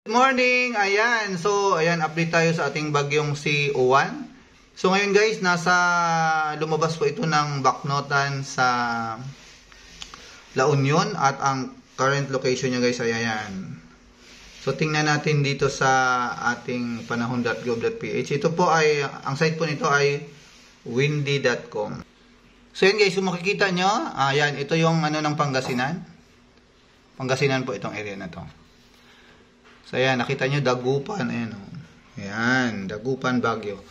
Good morning! Ayan, so ayan, update tayo sa ating bagyong si Uwan. So ngayon guys, lumabas po ito ng baknotan sa La Union at ang current location niya guys ay ayan. So tingnan natin dito sa ating panahon.gov.ph. Ito po ay, ang site po nito ay windy.com. So yan guys, kung makikita nyo, ayan, ito yung ano ng Pangasinan. Pangasinan po itong area na to. So, ayan, nakita nyo, Dagupan, ayan, oh. Ayan, Dagupan, Baguio.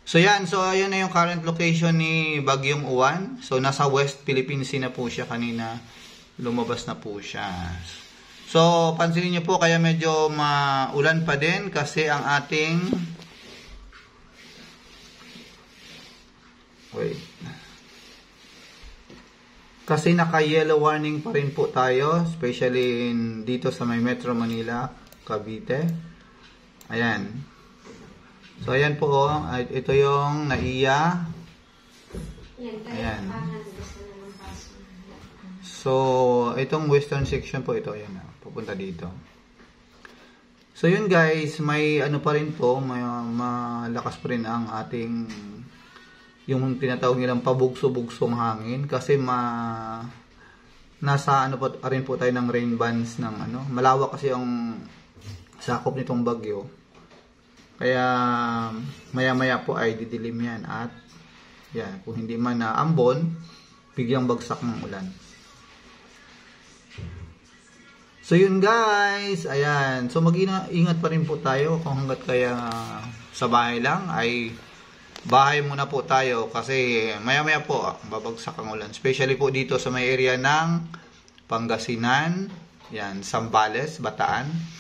So, ayan, ayan na yung current location ni Bagyong Uwan. So, nasa West Philippine Sea na po siya kanina. Lumabas na po siya. So, pansinin nyo po, kaya medyo maulan pa din kasi ang ating... Wait. Kasi naka-yellow warning pa rin po tayo, especially dito sa may Metro Manila, Cavite. Ayan. So, ayan po. Ito yung NAIA. Ayan. So, itong western section po ito. Ayan. Pupunta dito. So, yun guys. May ano pa rin po. May malakas pa rin ang ating yung tinatawag nilang pabugso-bugsong hangin. Kasi nasa ano po rin po tayo ng rain bands ng ano. Malawak kasi yung sakop nitong bagyo. Kaya maya-maya po ay didilim yan at yan, kung hindi man naambon, biglang bagsak ng ulan. So yun guys, ayan. So mag-ingat pa rin po tayo kung hanggat kaya sa bahay lang ay bahay muna po tayo kasi maya-maya po babagsak ang ulan. Especially po dito sa may area ng Pangasinan, yan, Zambales, Bataan.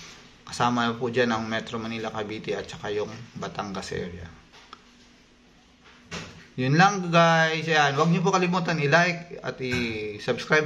Kasama po dyan ang Metro Manila, Cavite at saka yung Batangas area. Yun lang guys. Ayan, huwag niyo po kalimutan i-like at i-subscribe.